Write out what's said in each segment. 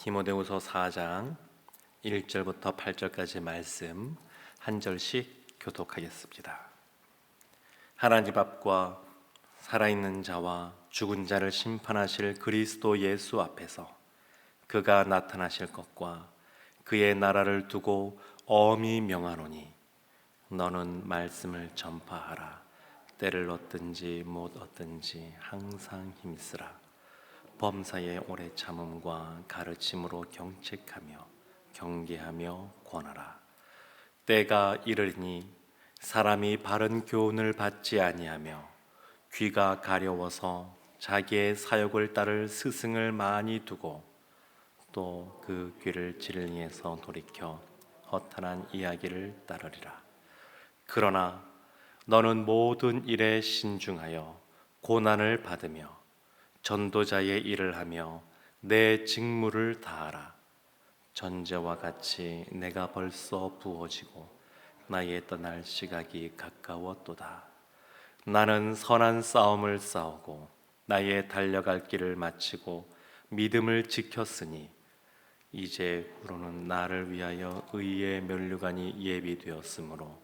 디모데후서 4장 1절부터 8절까지 말씀 한 절씩 교독하겠습니다. 하나님 앞과 살아있는 자와 죽은 자를 심판하실 그리스도 예수 앞에서 그가 나타나실 것과 그의 나라를 두고 엄히 명하노니 너는 말씀을 전파하라. 때를 얻든지 못 얻든지 항상 힘쓰라. 범사의 오래 참음과 가르침으로 경책하며 경계하며 권하라. 때가 이르니 사람이 바른 교훈을 받지 아니하며 귀가 가려워서 자기의 사욕을 따를 스승을 많이 두고 또 그 귀를 진리에서 돌이켜 허탄한 이야기를 따르리라. 그러나 너는 모든 일에 신중하여 고난을 받으며 전도자의 일을 하며 내 직무를 다하라. 전제와 같이 내가 벌써 부어지고 나의 떠날 시각이 가까웠도다. 나는 선한 싸움을 싸우고 나의 달려갈 길을 마치고 믿음을 지켰으니 이제 후로는 나를 위하여 의의 면류관이 예비되었으므로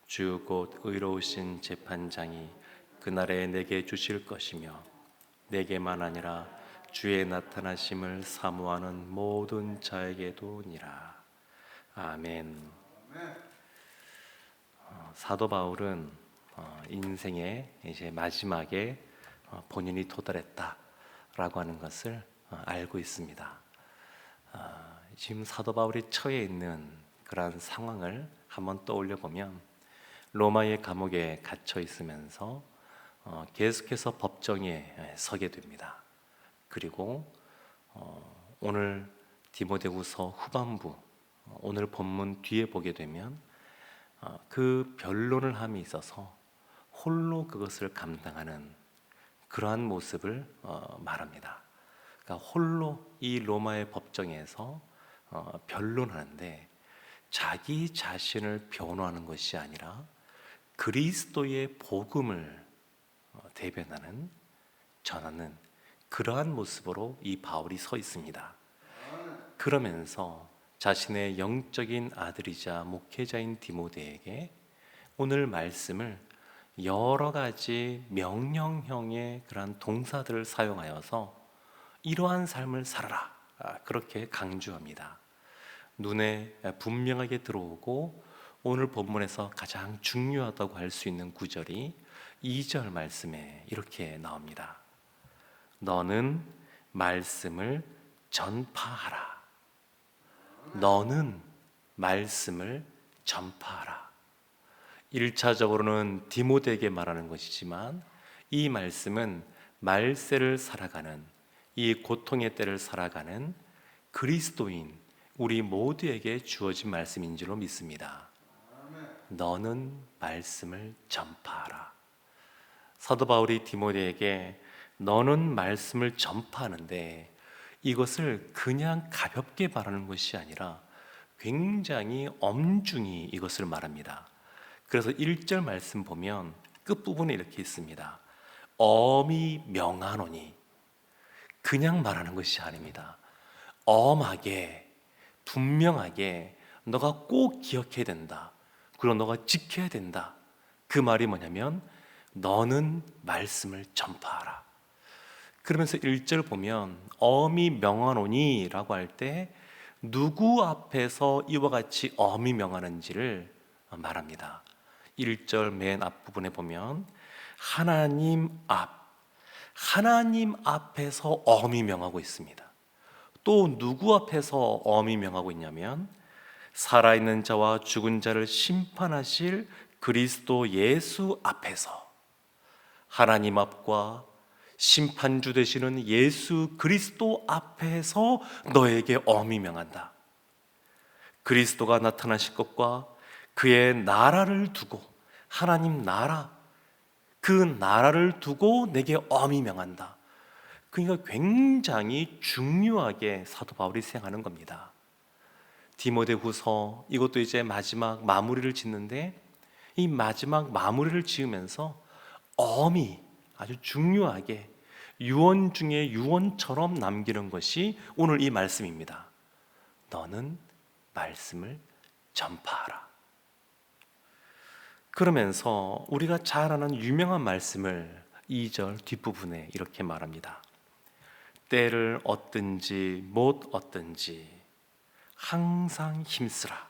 주 곧 의로우신 재판장이 그날에 내게 주실 것이며 내게만 아니라 주의 나타나심을 사모하는 모든 자에게도니라. 아멘. 사도 바울은 인생의 이제 마지막에 본인이 도달했다라고 하는 것을 알고 있습니다. 지금 사도 바울이 처해 있는 그러한 상황을 한번 떠올려 보면 로마의 감옥에 갇혀 있으면서 계속해서 법정에 서게 됩니다. 그리고 오늘 디모데후서 후반부 오늘 본문 뒤에 보게 되면 그 변론을 함에 있어서 홀로 그것을 감당하는 그러한 모습을 말합니다. 그러니까 홀로 이 로마의 법정에서 변론하는데 자기 자신을 변호하는 것이 아니라 그리스도의 복음을 대변하는, 전하는 그러한 모습으로 이 바울이 서 있습니다. 그러면서 자신의 영적인 아들이자 목회자인 디모데에게 오늘 말씀을 여러 가지 명령형의 그러한 동사들을 사용하여서 이러한 삶을 살아라, 그렇게 강조합니다. 눈에 분명하게 들어오고 오늘 본문에서 가장 중요하다고 할 수 있는 구절이 2절 말씀에 이렇게 나옵니다. 너는 말씀을 전파하라. 너는 말씀을 전파하라. 1차적으로는 디모데에게 말하는 것이지만 이 말씀은 말세를 살아가는, 이 고통의 때를 살아가는 그리스도인 우리 모두에게 주어진 말씀인 줄로 믿습니다. 너는 말씀을 전파하라. 사도 바울이 디모데에게 너는 말씀을 전파하는데 이것을 그냥 가볍게 말하는 것이 아니라 굉장히 엄중히 이것을 말합니다. 그래서 1절 말씀 보면 끝부분에 이렇게 있습니다. 엄히 명하노니, 그냥 말하는 것이 아닙니다. 엄하게, 분명하게 너가 꼭 기억해야 된다. 그리고 너가 지켜야 된다. 그 말이 뭐냐면 너는 말씀을 전파하라. 그러면서 1절 보면 엄히 명하노니 라고 할 때 누구 앞에서 이와 같이 엄히 명하는지를 말합니다. 1절 맨 앞부분에 보면 하나님 앞에서 엄히 명하고 있습니다. 또 누구 앞에서 엄히 명하고 있냐면 살아있는 자와 죽은 자를 심판하실 그리스도 예수 앞에서, 하나님 앞과 심판주 되시는 예수 그리스도 앞에서 너에게 엄히 명한다. 그리스도가 나타나실 것과 그의 나라를 두고, 하나님 나라, 그 나라를 두고 내게 엄히 명한다. 그러니까 굉장히 중요하게 사도 바울이 생각하는 겁니다. 디모데후서 이것도 이제 마지막 마무리를 짓는데 이 마지막 마무리를 지으면서 엄히 아주 중요하게 유언 중에 유언처럼 남기는 것이 오늘 이 말씀입니다. 너는 말씀을 전파하라. 그러면서 우리가 잘 아는 유명한 말씀을 2절 뒷부분에 이렇게 말합니다. 때를 얻든지 못 얻든지 항상 힘쓰라.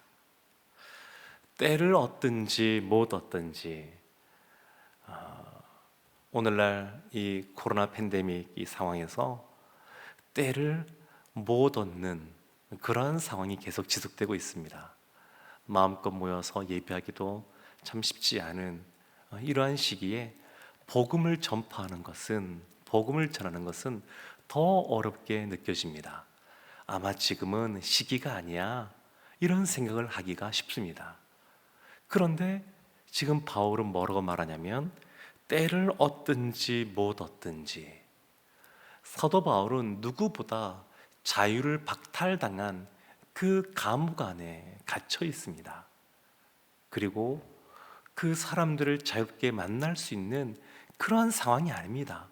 때를 얻든지 못 얻든지, 오늘날 이 코로나 팬데믹 이 상황에서 때를 못 얻는 그러한 상황이 계속 지속되고 있습니다. 마음껏 모여서 예배하기도 참 쉽지 않은 이러한 시기에 복음을 전파하는 것은, 복음을 전하는 것은 더 어렵게 느껴집니다. 아마 지금은 시기가 아니야, 이런 생각을 하기가 쉽습니다. 그런데 지금 바울은 뭐라고 말하냐면 때를 얻든지 못 얻든지, 사도 바울은 누구보다 자유를 박탈당한 그 감옥 안에 갇혀 있습니다. 그리고 그 사람들을 자유롭게 만날 수 있는 그러한 상황이 아닙니다.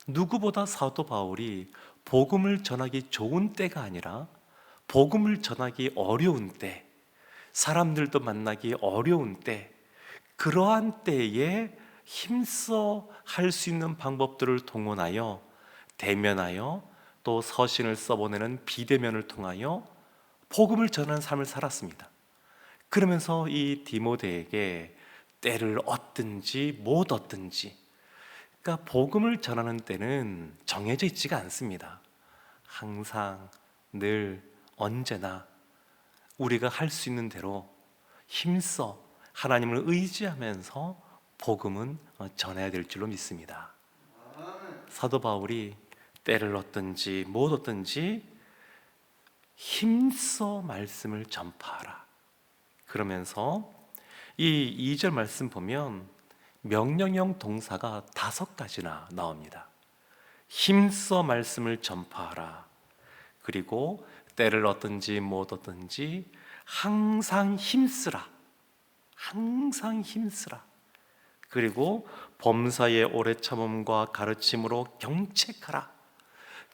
누구보다 사도 바울이 복음을 전하기 좋은 때가 아니라 복음을 전하기 어려운 때, 사람들도 만나기 어려운 때, 그러한 때에 힘써 할 수 있는 방법들을 동원하여 대면하여 또 서신을 써보내는 비대면을 통하여 복음을 전하는 삶을 살았습니다. 그러면서 이 디모데에게 때를 얻든지 못 얻든지, 그러니까 복음을 전하는 때는 정해져 있지가 않습니다. 항상 늘 언제나 우리가 할 수 있는 대로 힘써 하나님을 의지하면서 복음은 전해야 될 줄로 믿습니다. 사도 바울이 때를 얻든지 못 얻든지 힘써 말씀을 전파하라. 그러면서 이 2절 말씀 보면 명령형 동사가 5가지나 나옵니다. 힘써 말씀을 전파하라. 그리고 때를 얻든지 못 얻든지 항상 힘쓰라. 항상 힘쓰라. 그리고 범사의 오래 참음과 가르침으로 경책하라.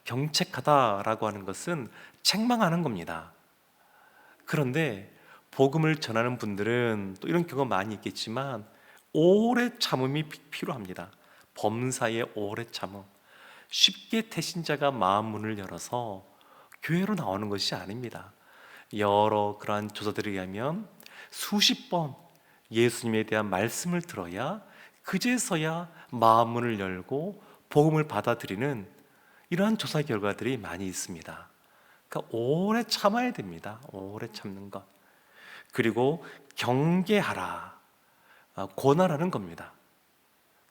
경책하다라고 하는 것은 책망하는 겁니다. 그런데 복음을 전하는 분들은 또 이런 경우가 많이 있겠지만 오래 참음이 필요합니다. 범사의 오래 참음. 쉽게 태신자가 마음 문을 열어서 교회로 나오는 것이 아닙니다. 여러 그러한 조사들에 의하면 수십 번 예수님에 대한 말씀을 들어야 그제서야 마음 문을 열고 복음을 받아들이는 이러한 조사 결과들이 많이 있습니다. 그러니까 오래 참아야 됩니다. 오래 참는 것. 그리고 경계하라. 권하라는 겁니다.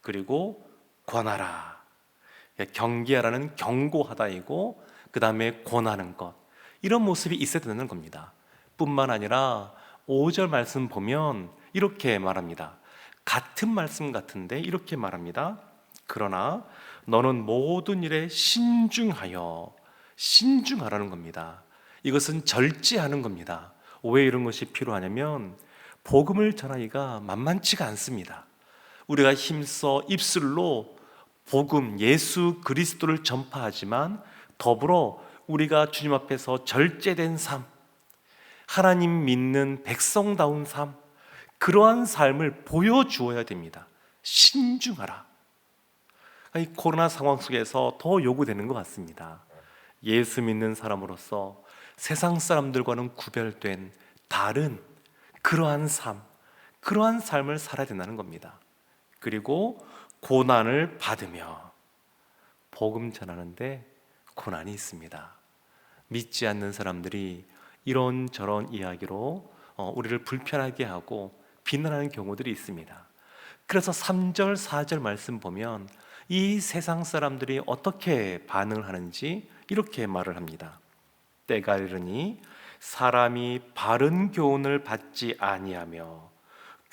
그리고 권하라. 경계하라는 경고하다이고, 그 다음에 권하는 것. 이런 모습이 있어야 되는 겁니다. 뿐만 아니라 5절 말씀 보면 이렇게 말합니다. 같은 말씀 같은데 이렇게 말합니다. 그러나 너는 모든 일에 신중하라는 겁니다. 이것은 절제하는 겁니다. 왜 이런 것이 필요하냐면 복음을 전하기가 만만치가 않습니다. 우리가 힘써 입술로 복음 예수 그리스도를 전파하지만 더불어 우리가 주님 앞에서 절제된 삶, 하나님 믿는 백성다운 삶, 그러한 삶을 보여주어야 됩니다. 신중하라. 이 코로나 상황 속에서 더 요구되는 것 같습니다. 예수 믿는 사람으로서 세상 사람들과는 구별된 다른 그러한 삶, 그러한 삶을 살아야 된다는 겁니다. 그리고 고난을 받으며, 복음 전하는데 고난이 있습니다. 믿지 않는 사람들이 이런저런 이야기로 우리를 불편하게 하고 비난하는 경우들이 있습니다. 그래서 3절, 4절 말씀 보면 이 세상 사람들이 어떻게 반응을 하는지 이렇게 말을 합니다. 때가 이르니 사람이 바른 교훈을 받지 아니하며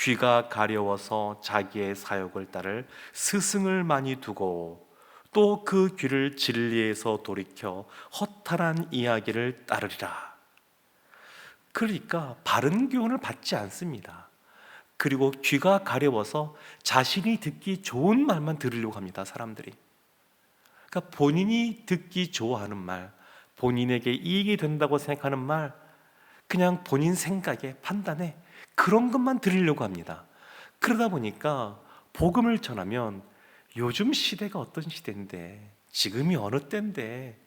귀가 가려워서 자기의 사욕을 따를 스승을 많이 두고 또 그 귀를 진리에서 돌이켜 허탈한 이야기를 따르리라. 그러니까 바른 교훈을 받지 않습니다. 그리고 귀가 가려워서 자신이 듣기 좋은 말만 들으려고 합니다. 사람들이 그러니까 본인이 듣기 좋아하는 말, 본인에게 이익이 된다고 생각하는 말, 그냥 본인 생각에 판단에 그런 것만 들으려고 합니다. 그러다 보니까 복음을 전하면 요즘 시대가 어떤 시대인데, 지금이 어느 때인데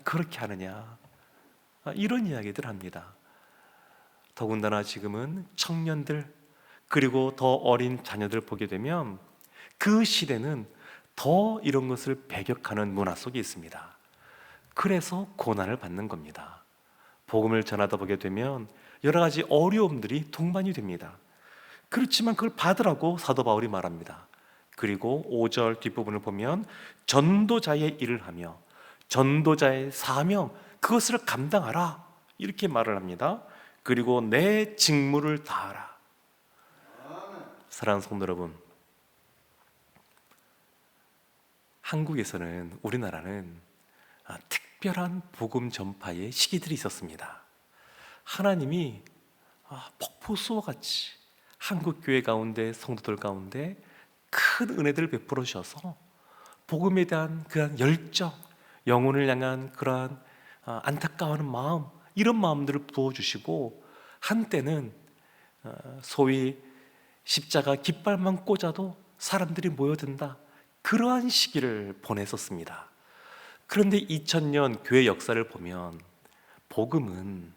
그렇게 하느냐, 이런 이야기들 합니다. 더군다나 지금은 청년들, 그리고 더 어린 자녀들 보게 되면 그 시대는 더 이런 것을 배격하는 문화 속에 있습니다. 그래서 고난을 받는 겁니다. 복음을 전하다 보게 되면 여러 가지 어려움들이 동반이 됩니다. 그렇지만 그걸 받으라고 사도 바울이 말합니다. 그리고 5절 뒷부분을 보면 전도자의 일을 하며 전도자의 사명, 그것을 감당하라, 이렇게 말을 합니다. 그리고 내 직무를 다하라. 사랑하는 성도 여러분, 한국에서는, 우리나라는 특별한 복음 전파의 시기들이 있었습니다. 하나님이 폭포수와 같이 한국 교회 가운데, 성도들 가운데 큰 은혜들을 베풀어 주셔서 복음에 대한 그러한 열정, 영혼을 향한 그러한 안타까워하는 마음, 이런 마음들을 부어주시고, 한때는 소위 십자가 깃발만 꽂아도 사람들이 모여든다, 그러한 시기를 보냈었습니다. 그런데 2000년 교회 역사를 보면 복음은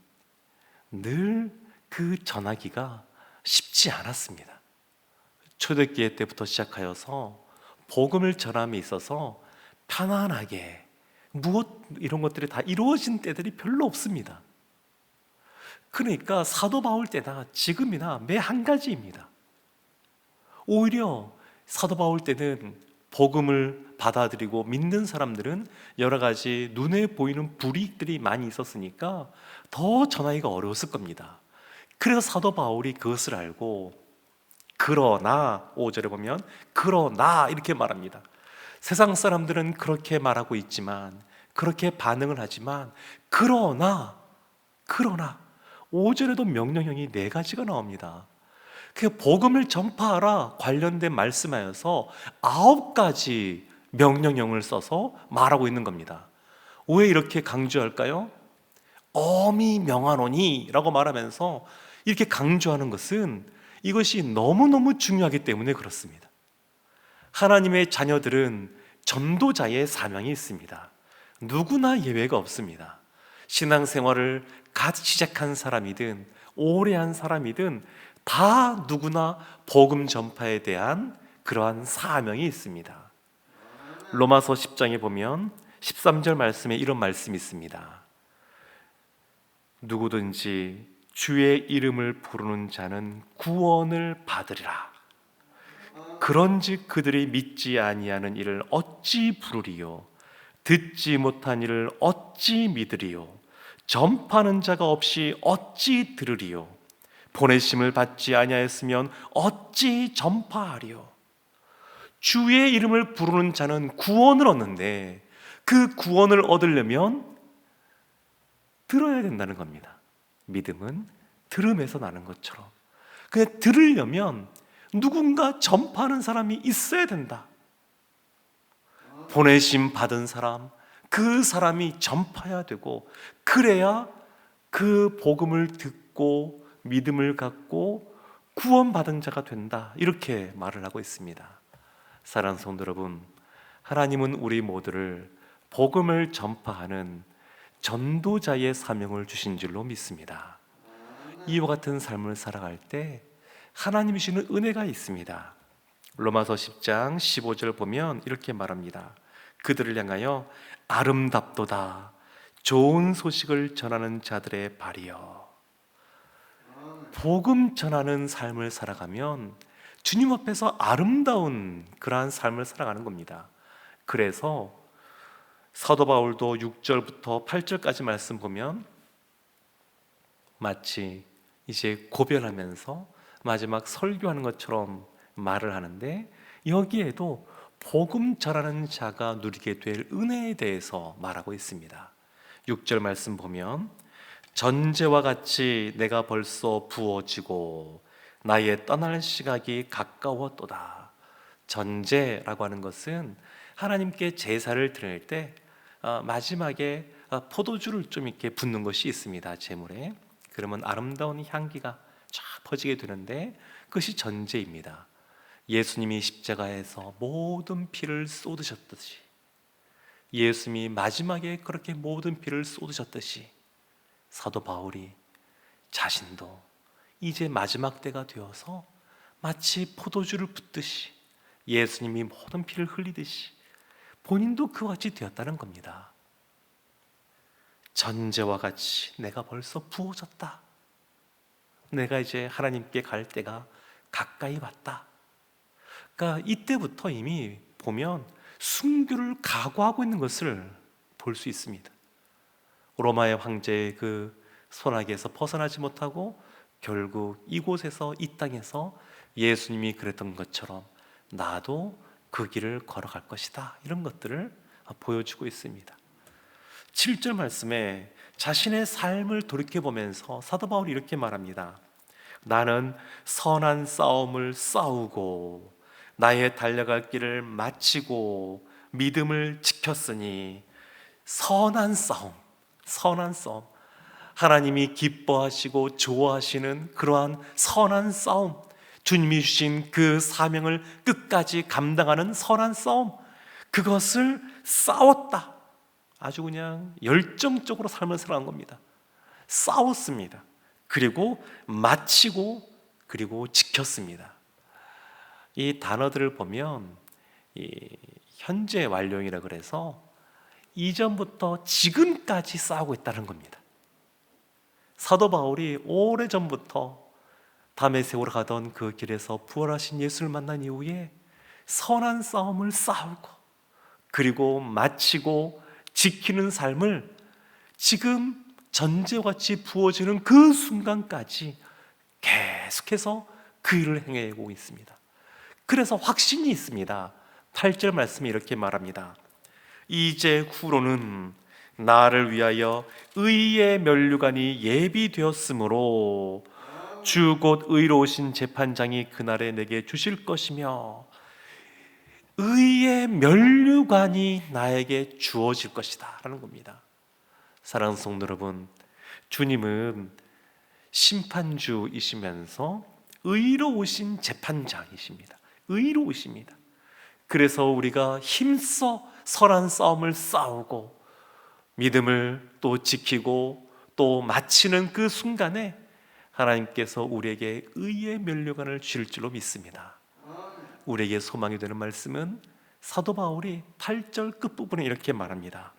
늘 그 전하기가 쉽지 않았습니다. 초대교회 때부터 시작하여서 복음을 전함에 있어서 편안하게 이런 것들이 다 이루어진 때들이 별로 없습니다. 그러니까 사도 바울 때나 지금이나 매 한 가지입니다. 오히려 사도 바울 때는 복음을 받아들이고 믿는 사람들은 여러 가지 눈에 보이는 불이익들이 많이 있었으니까 더 전하기가 어려웠을 겁니다. 그래서 사도 바울이 그것을 알고, 그러나 5절에 보면 그러나 이렇게 말합니다. 세상 사람들은 그렇게 말하고 있지만, 그렇게 반응을 하지만, 그러나 5절에도 명령형이 4가지가 나옵니다. 그 복음을 전파하라 관련된 말씀하여서 9가지 명령형을 써서 말하고 있는 겁니다. 왜 이렇게 강조할까요? 엄히 명하노니 라고 말하면서 이렇게 강조하는 것은 이것이 너무너무 중요하기 때문에 그렇습니다. 하나님의 자녀들은 전도자의 사명이 있습니다. 누구나 예외가 없습니다. 신앙생활을 갓 시작한 사람이든 오래 한 사람이든 다 누구나 복음 전파에 대한 그러한 사명이 있습니다. 로마서 10장에 보면 13절 말씀에 이런 말씀이 있습니다. 누구든지 주의 이름을 부르는 자는 구원을 받으리라. 그런즉 그들이 믿지 아니하는 이를 어찌 부르리요? 듣지 못한 이를 어찌 믿으리요? 전파하는 자가 없이 어찌 들으리요? 보내심을 받지 아니하였으면 어찌 전파하리요? 주의 이름을 부르는 자는 구원을 얻는데, 그 구원을 얻으려면 들어야 된다는 겁니다. 믿음은 들음에서 나는 것처럼, 그냥 들으려면 누군가 전파하는 사람이 있어야 된다. 보내심 받은 사람, 그 사람이 전파해야 되고, 그래야 그 복음을 듣고 믿음을 갖고 구원받은 자가 된다, 이렇게 말을 하고 있습니다. 사랑하는 성도 여러분, 하나님은 우리 모두를 복음을 전파하는 전도자의 사명을 주신 줄로 믿습니다. 이와 같은 삶을 살아갈 때 하나님이 주시는 은혜가 있습니다. 로마서 10장 15절 보면 이렇게 말합니다. 그들을 향하여 아름답도다 좋은 소식을 전하는 자들의 발이여. 복음 전하는 삶을 살아가면 주님 앞에서 아름다운 그러한 삶을 살아가는 겁니다. 그래서 사도 바울도 6절부터 8절까지 말씀 보면 마치 이제 고별하면서 마지막 설교하는 것처럼 말을 하는데, 여기에도 복음 전하는 자가 누리게 될 은혜에 대해서 말하고 있습니다. 6절 말씀 보면 전제와 같이 내가 벌써 부어지고 나의 떠날 시각이 가까웠도다. 전제라고 하는 것은 하나님께 제사를 드릴 때 마지막에 포도주를 좀 이렇게 붓는 것이 있습니다. 제물에. 그러면 아름다운 향기가 쫙 퍼지게 되는데 그것이 전제입니다. 예수님이 십자가에서 모든 피를 쏟으셨듯이, 예수님이 마지막에 그렇게 모든 피를 쏟으셨듯이 사도 바울이 자신도 이제 마지막 때가 되어서 마치 포도주를 붓듯이 예수님이 모든 피를 흘리듯이 본인도 그와 같이 되었다는 겁니다. 전제와 같이 내가 벌써 부어졌다. 내가 이제 하나님께 갈 때가 가까이 왔다. 그러니까 이때부터 이미 보면 순교를 각오하고 있는 것을 볼 수 있습니다. 로마의 황제의 그 손아귀에서 벗어나지 못하고 결국 이곳에서, 이 땅에서 예수님이 그랬던 것처럼 나도 그 길을 걸어갈 것이다, 이런 것들을 보여주고 있습니다. 7절 말씀에 자신의 삶을 돌이켜보면서 사도 바울이 이렇게 말합니다. 나는 선한 싸움을 싸우고 나의 달려갈 길을 마치고 믿음을 지켰으니. 선한 싸움, 선한 싸움, 하나님이 기뻐하시고 좋아하시는 그러한 선한 싸움, 주님이 주신 그 사명을 끝까지 감당하는 선한 싸움, 그것을 싸웠다. 아주 그냥 열정적으로 삶을 살아간 겁니다. 싸웠습니다. 그리고 마치고, 그리고 지켰습니다. 이 단어들을 보면 이 현재 완료형이라 그래서 이전부터 지금까지 싸우고 있다는 겁니다. 사도 바울이 오래전부터 다메섹으로 가던 그 길에서 부활하신 예수를 만난 이후에 선한 싸움을 싸우고 그리고 마치고 지키는 삶을 지금 전제와 같이 부어지는 그 순간까지 계속해서 그 일을 행해오고 있습니다. 그래서 확신이 있습니다. 8절 말씀이 이렇게 말합니다. 이제 후로는 나를 위하여 의의 면류관이 예비되었으므로 주 곧 의로우신 재판장이 그날에 내게 주실 것이며, 의의 면류관이 나에게 주어질 것이다 라는 겁니다. 사랑하는 성도 여러분, 주님은 심판주이시면서 의로우신 재판장이십니다. 의로우십니다. 그래서 우리가 힘써 선한 싸움을 싸우고 믿음을 또 지키고 또 마치는 그 순간에 하나님께서 우리에게 의의 면류관을 주실 줄로 믿습니다. 우리에게 소망이 되는 말씀은 사도 바울이 8절 끝부분에 이렇게 말합니다.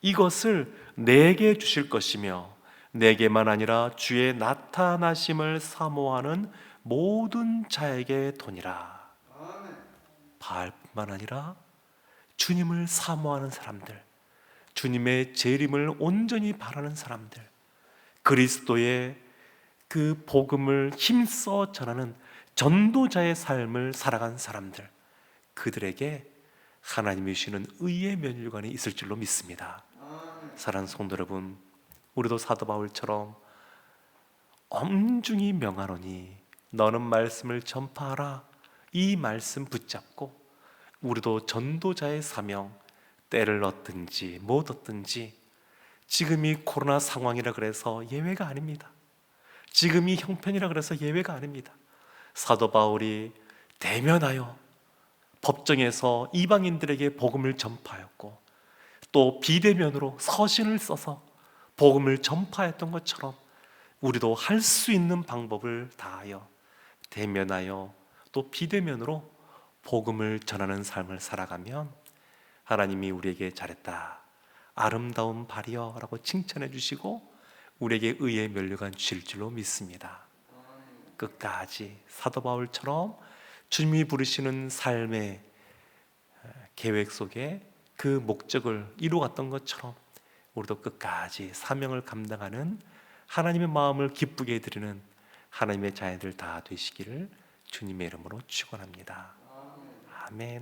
이것을 내게 주실 것이며 내게만 아니라 주의 나타나심을 사모하는 모든 자에게 도니라. 바알뿐만 아니라 주님을 사모하는 사람들, 주님의 재림을 온전히 바라는 사람들, 그리스도의 그 복음을 힘써 전하는 전도자의 삶을 살아간 사람들, 그들에게 하나님이 주시는 의의 면류관이 있을 줄로 믿습니다. 사랑하는 성도 여러분, 우리도 사도 바울처럼 엄중히 명하노니 너는 말씀을 전파하라, 이 말씀 붙잡고 우리도 전도자의 사명, 때를 얻든지 못 얻든지, 지금이 코로나 상황이라 그래서 예외가 아닙니다. 지금이 형편이라 그래서 예외가 아닙니다. 사도 바울이 대면하여 법정에서 이방인들에게 복음을 전파하였고 또 비대면으로 서신을 써서 복음을 전파했던 것처럼 우리도 할 수 있는 방법을 다하여 대면하여 또 비대면으로 복음을 전하는 삶을 살아가면 하나님이 우리에게 잘했다, 아름다운 발이여 라고 칭찬해 주시고 우리에게 의의 면류관 주실 줄로 믿습니다. 끝까지 사도 바울처럼 주님이 부르시는 삶의 계획 속에 그 목적을 이루어갔던 것처럼 우리도 끝까지 사명을 감당하는 하나님의 마음을 기쁘게 해드리는 하나님의 자녀들 다 되시기를 주님의 이름으로 축원합니다. 아멘.